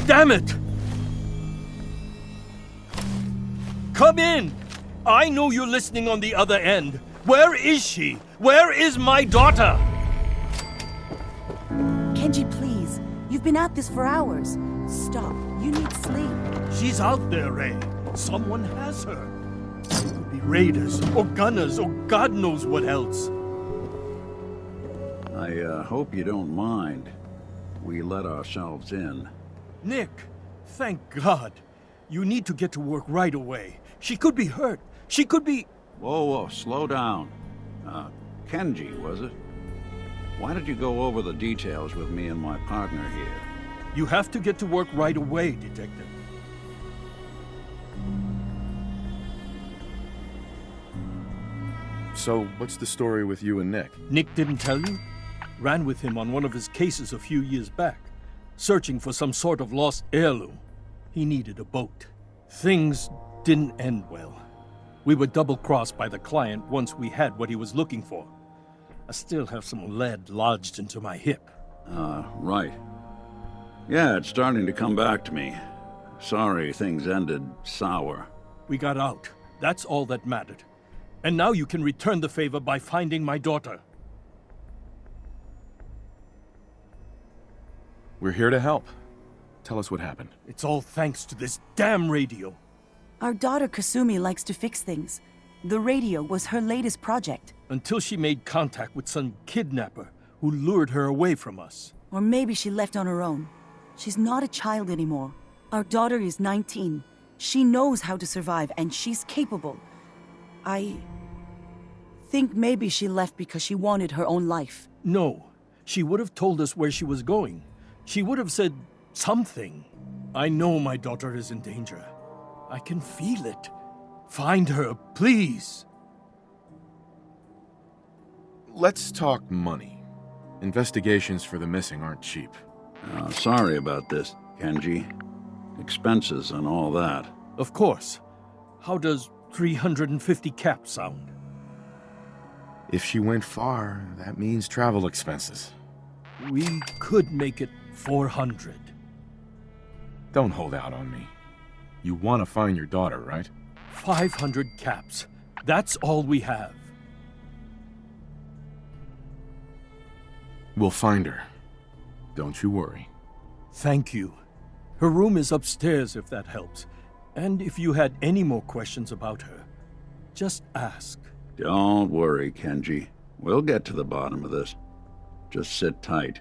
Damn it! Come in! I know you're listening on the other end. Where is she? Where is my daughter? Kenji, please. You've been at this for hours. Stop. You need sleep. She's out there, Ray. Someone has her. It could be raiders, or gunners, or God knows what else. I hope you don't mind. We let ourselves in. Nick, thank God. You need to get to work right away. She could be hurt. She could be... Whoa, slow down. Kenji, was it? Why did you go over the details with me and my partner here? You have to get to work right away, Detective. So, what's the story with you and Nick? Nick didn't tell you? Ran with him on one of his cases a few years back, searching for some sort of lost heirloom. He needed a boat. Things didn't end well. We were double-crossed by the client once we had what he was looking for. I still have some lead lodged into my hip. Right. Yeah, it's starting to come back to me. Sorry things ended sour. We got out. That's all that mattered. And now you can return the favor by finding my daughter. We're here to help. Tell us what happened. It's all thanks to this damn radio. Our daughter Kasumi likes to fix things. The radio was her latest project. Until she made contact with some kidnapper who lured her away from us. Or maybe she left on her own. She's not a child anymore. Our daughter is 19. She knows how to survive, and she's capable. I think maybe she left because she wanted her own life. No, she would have told us where she was going. She would have said something. I know my daughter is in danger. I can feel it. Find her, please. Let's talk money. Investigations for the missing aren't cheap. Sorry about this, Kenji. Expenses and all that. Of course. How does 350 caps sound? If she went far, that means travel expenses. We could make it 400. Don't hold out on me. You want to find your daughter, right? 500 caps. That's all we have. We'll find her. Don't you worry. Thank you. Her room is upstairs if that helps. And if you had any more questions about her, just ask. Don't worry, Kenji. We'll get to the bottom of this. Just sit tight.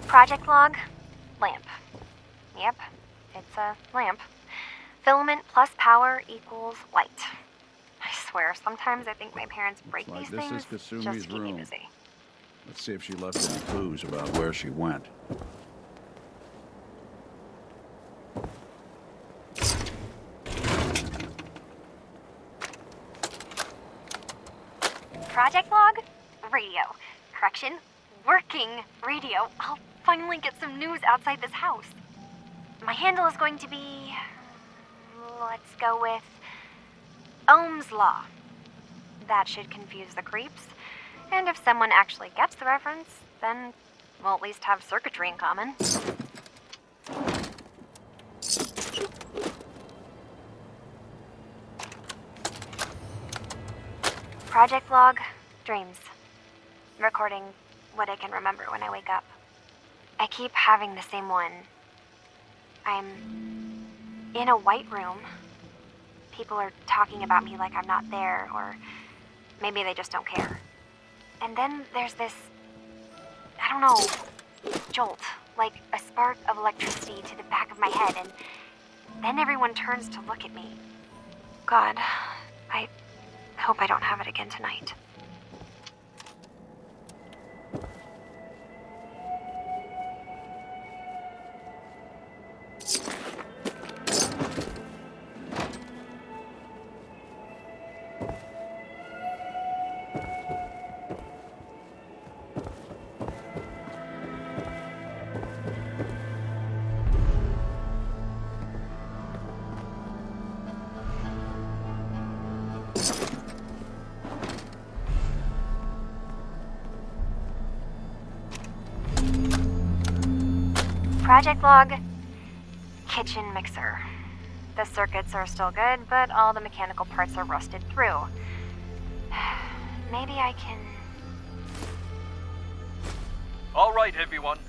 Project log, lamp. Yep, it's a lamp. Filament plus power equals light. I swear, sometimes I think my parents break these This things is Kasumi's just to keep me room. busy. Let's see if she left any clues about where she went. Project log, radio. Correction, working radio. I'll finally get some news outside this house. My handle is going to be... let's go with... Ohm's Law. That should confuse the creeps. And if someone actually gets the reference, then we'll at least have circuitry in common. Project log, dreams. Recording what I can remember when I wake up. I keep having the same one. I'm in a white room. People are talking about me like I'm not there, or maybe they just don't care. And then there's this, I don't know, jolt, like a spark of electricity to the back of my head, and then everyone turns to look at me. God, I hope I don't have it again tonight. Project log, kitchen mixer. The circuits are still good, but all the mechanical parts are rusted through. Maybe I can... All right, everyone.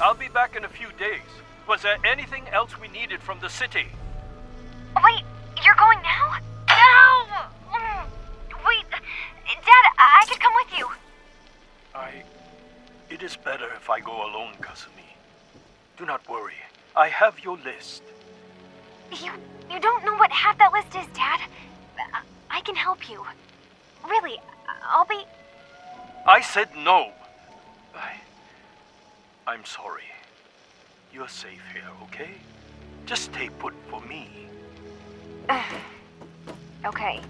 I'll be back in a few days. Was there anything else we needed from the city? Wait, you're going now? No! Wait, Dad, I could come with you. It is better if I go alone, Kasumi. Do not worry. I have your list. You don't know what half that list is, Dad. I can help you. Really, I'll be... I said no. I'm sorry. You're safe here, okay? Just stay put for me. Okay.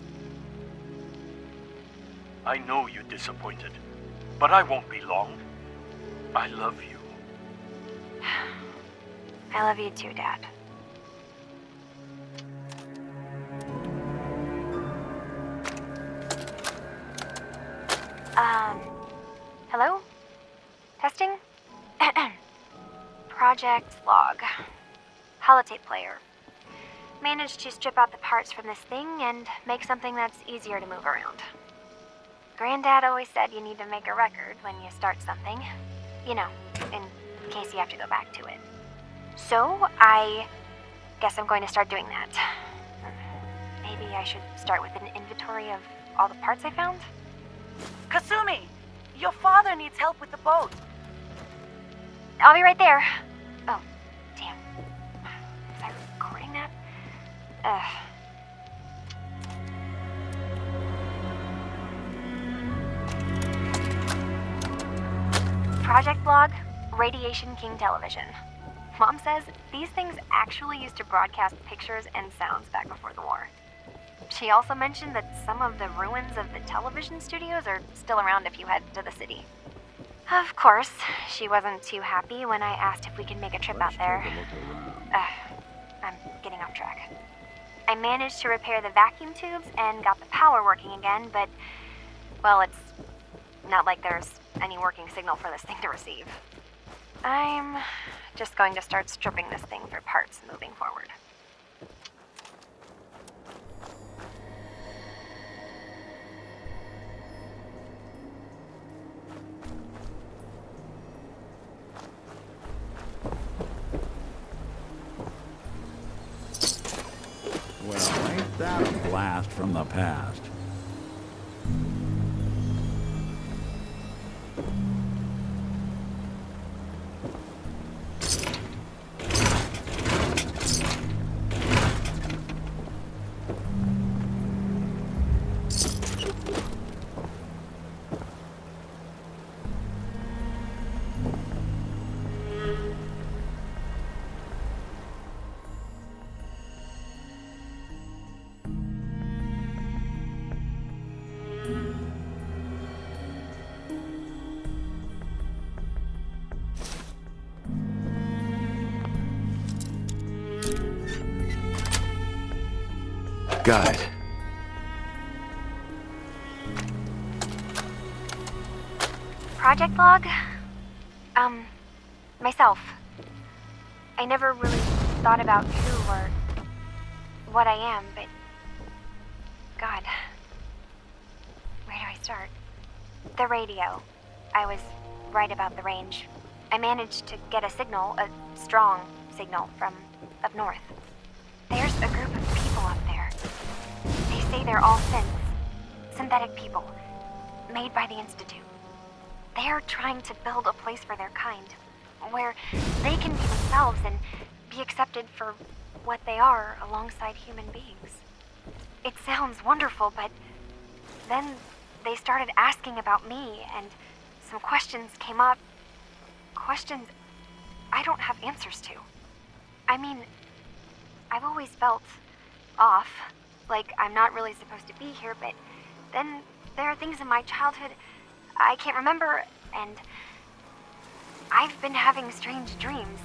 I know you're disappointed, but I won't be long. I love you. I love you too, Dad. Hello? Testing? Project log. Holotape player. Managed to strip out the parts from this thing and make something that's easier to move around. Granddad always said you need to make a record when you start something. You know, in case you have to go back to it. So, I guess I'm going to start doing that. Maybe I should start with an inventory of all the parts I found? Kasumi! Your father needs help with the boat. I'll be right there. Oh, damn. Was I recording that? Project log, Radiation King Television. Mom says these things actually used to broadcast pictures and sounds back before the war. She also mentioned that some of the ruins of the television studios are still around if you head to the city. Of course, she wasn't too happy when I asked if we could make a trip out there. I'm getting off track. I managed to repair the vacuum tubes and got the power working again, but, well, it's not like there's any working signal for this thing to receive. I'm just going to start stripping this thing for parts moving forward. Well, ain't that a blast from the past? Guide. Project log? Myself. I never really thought about who or what I am, but... God. Where do I start? The radio. I was right about the range. I managed to get a signal, a strong signal, from up north. There's a group of people up there. They say they're all synths. Synthetic people. Made by the Institute. They're trying to build a place for their kind, where they can be themselves and be accepted for what they are alongside human beings. It sounds wonderful, but then they started asking about me, and some questions came up. Questions I don't have answers to. I mean, I've always felt off, like I'm not really supposed to be here, but then there are things in my childhood I can't remember, and I've been having strange dreams.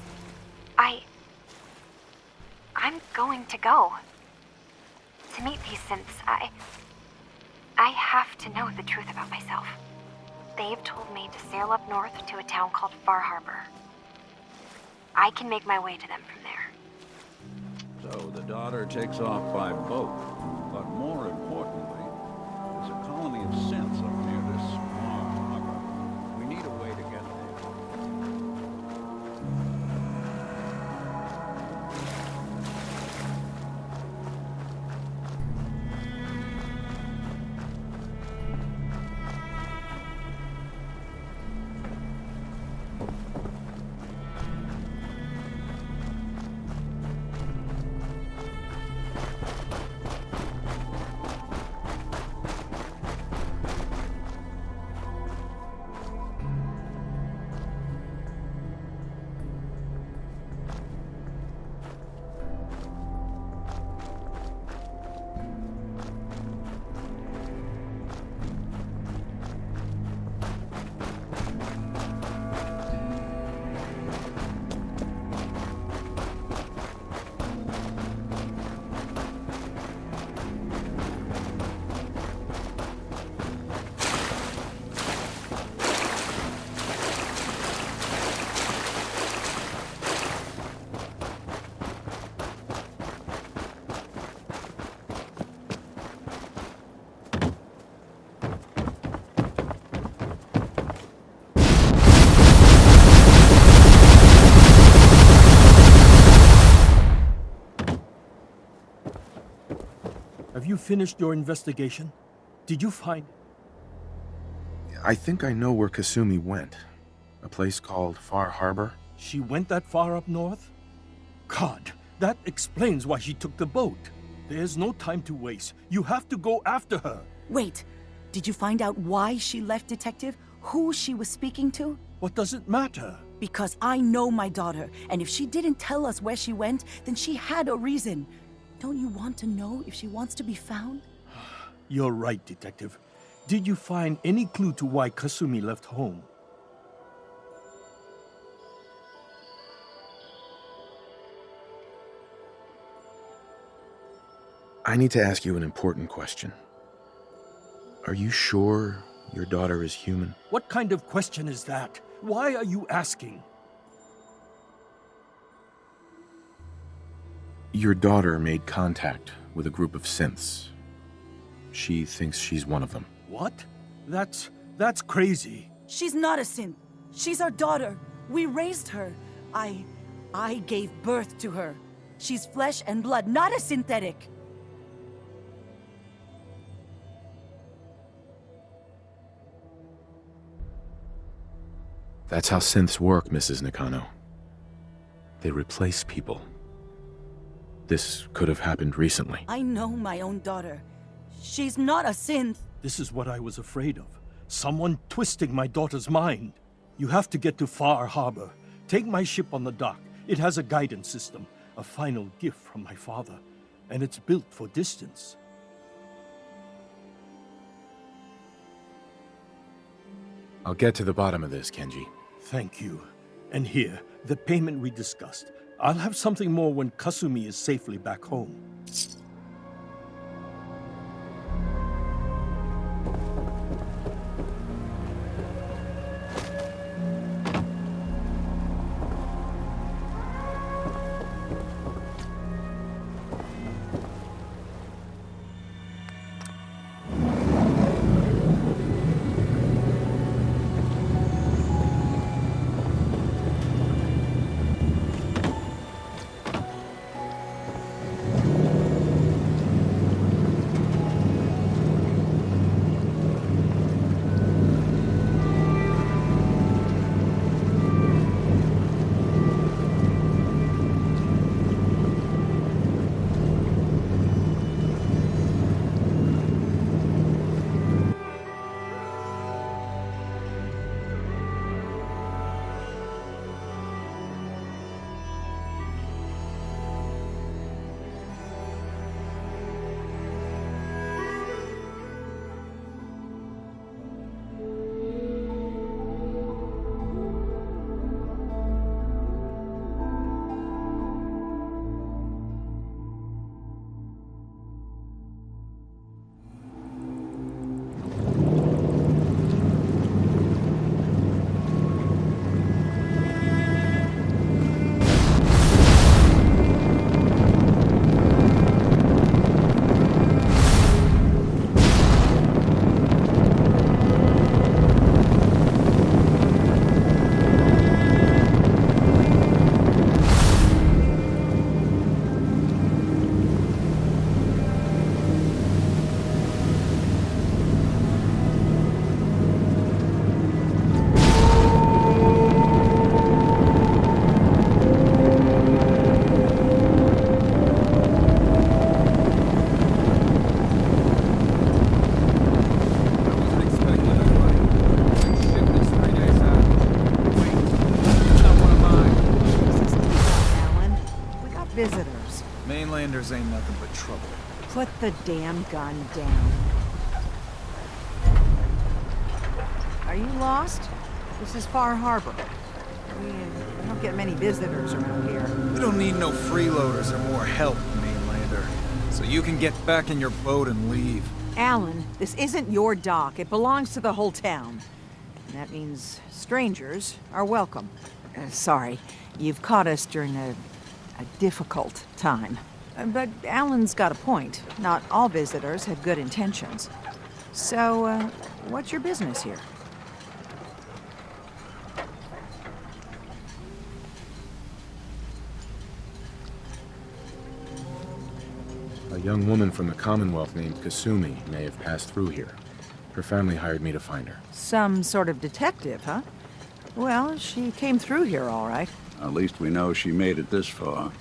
I'm going to go. To meet these synths, I have to know the truth about myself. They've told me to sail up north to a town called Far Harbor. I can make my way to them from there. So the daughter takes off by boat. But more importantly, there's a colony of synths up near this small harbor. We need a way to get there. Have you finished your investigation? Did you find... I think I know where Kasumi went. A place called Far Harbor. She went that far up north? God, that explains why she took the boat. There's no time to waste. You have to go after her. Wait, did you find out why she left, Detective? Who she was speaking to? What does it matter? Because I know my daughter, and if she didn't tell us where she went, then she had a reason. Don't you want to know if she wants to be found? You're right, Detective. Did you find any clue to why Kasumi left home? I need to ask you an important question. Are you sure your daughter is human? What kind of question is that? Why are you asking? Your daughter made contact with a group of synths. She thinks she's one of them. What? That's crazy. She's not a synth. She's our daughter. We raised her. I gave birth to her. She's flesh and blood, not a synthetic. That's how synths work, Mrs. Nakano. They replace people. This could have happened recently. I know my own daughter. She's not a synth. This is what I was afraid of. Someone twisting my daughter's mind. You have to get to Far Harbor. Take my ship on the dock. It has a guidance system, a final gift from my father, and it's built for distance. I'll get to the bottom of this, Kenji. Thank you. And here, the payment we discussed. I'll have something more when Kasumi is safely back home. Mariners ain't nothing but trouble. Put the damn gun down. Are you lost? This is Far Harbor. We don't get many visitors around here. We don't need no freeloaders or more help, mainlander. So you can get back in your boat and leave. Alan, this isn't your dock. It belongs to the whole town. And that means strangers are welcome. Sorry, you've caught us during a difficult time. But Alan's got a point. Not all visitors have good intentions. So, what's your business here? A young woman from the Commonwealth named Kasumi may have passed through here. Her family hired me to find her. Some sort of detective, huh? Well, she came through here all right. At least we know she made it this far.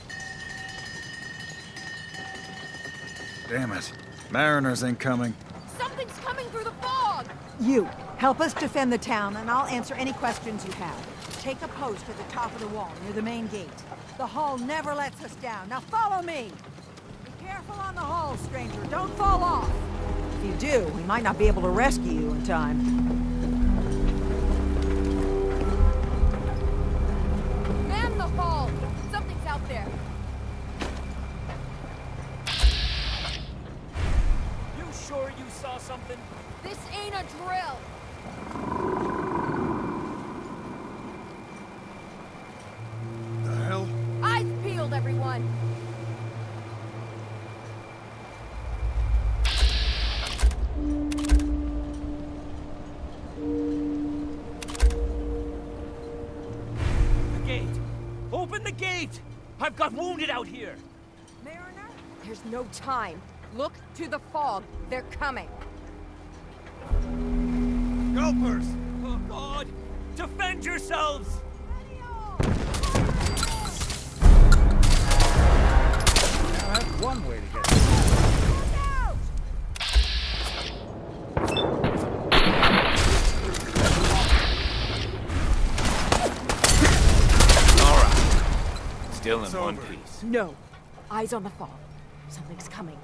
Damn it. Mariners ain't coming. Something's coming through the fog! You, help us defend the town, and I'll answer any questions you have. Take a post at the top of the wall, near the main gate. The Hall never lets us down. Now follow me! Be careful on the Hall, stranger. Don't fall off! If you do, we might not be able to rescue you in time. Man the Hall! Something's out there. You sure you saw something? This ain't a drill! The hell? Eyes peeled, everyone! The gate! Open the gate! I've got wounded out here! Mariner? There's no time. Look to the fog. They're coming. Gulpers! Oh, God! Defend yourselves! Now that's one way to get Still in It's one over. piece. No. Eyes on the fog. Something's coming.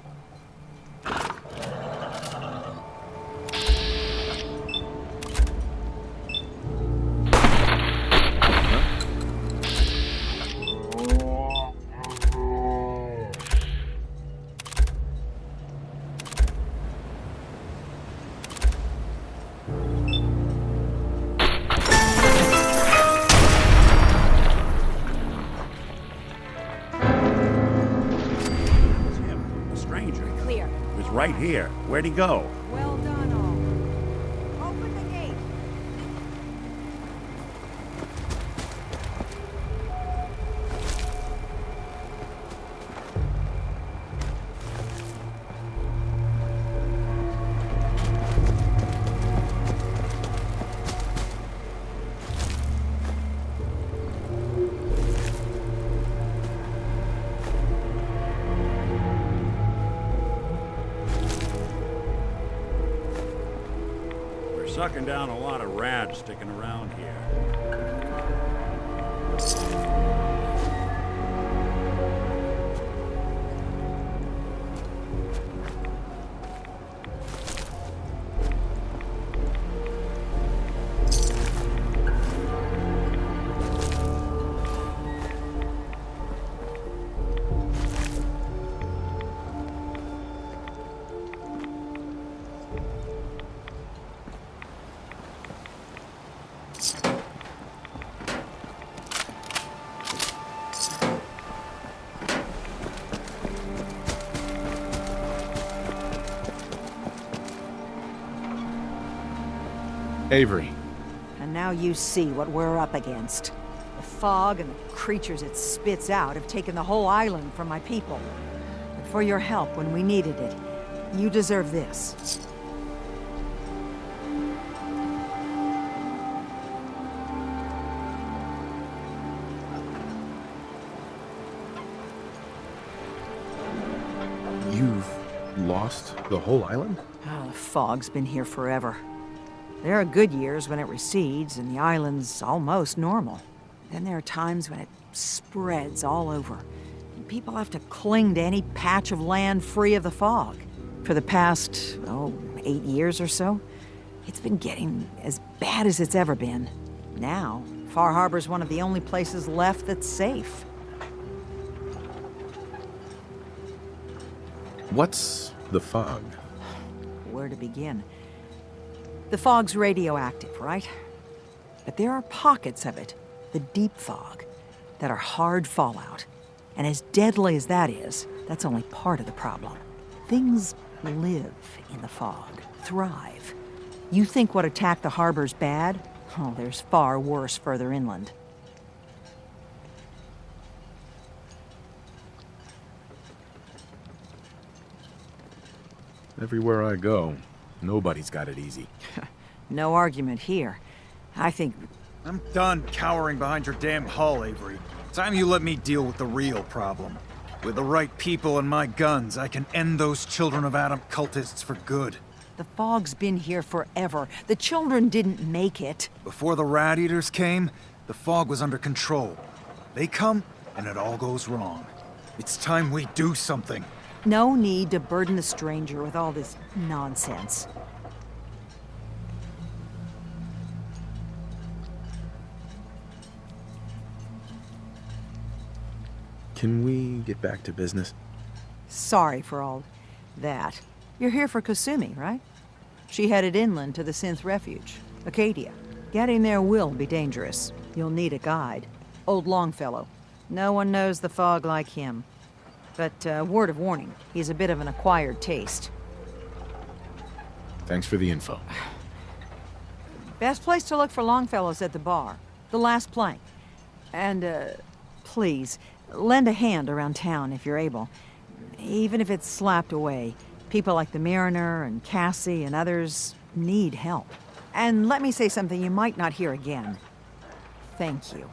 Clear. He was right here. Where'd he go? Well done, all. Open the gate. We're sucking down a lot of rats sticking around here. Avery. And now you see what we're up against. The fog and the creatures it spits out have taken the whole island from my people. But for your help when we needed it, you deserve this. You've lost the whole island? Oh, the fog's been here forever. There are good years when it recedes and the island's almost normal. Then there are times when it spreads all over. people have to cling to any patch of land free of the fog. For the past, 8 years or so, it's been getting as bad as it's ever been. Now, Far Harbor's one of the only places left that's safe. What's the fog? Where to begin? The fog's radioactive, right? But there are pockets of it, the deep fog, that are hard fallout. And as deadly as that is, that's only part of the problem. Things live in the fog, thrive. You think what attacked the harbor's bad? Oh, there's far worse further inland. Everywhere I go, nobody's got it easy. No argument here. I think... I'm done cowering behind your damn hull, Avery. Time you let me deal with the real problem. With the right people and my guns, I can end those Children of Adam cultists for good. The fog's been here forever. The children didn't make it. Before the Rat Eaters came, the fog was under control. They come, and it all goes wrong. It's time we do something. No need to burden the stranger with all this nonsense. Can we get back to business? Sorry for all that. You're here for Kasumi, right? She headed inland to the Synth Refuge, Acadia. Getting there will be dangerous. You'll need a guide. Old Longfellow. No one knows the fog like him. But, word of warning, he's a bit of an acquired taste. Thanks for the info. Best place to look for Longfellow's at the bar. The last plank. And, please, lend a hand around town if you're able. Even if it's slapped away. People like the Mariner and Cassie and others need help. And let me say something you might not hear again. Thank you.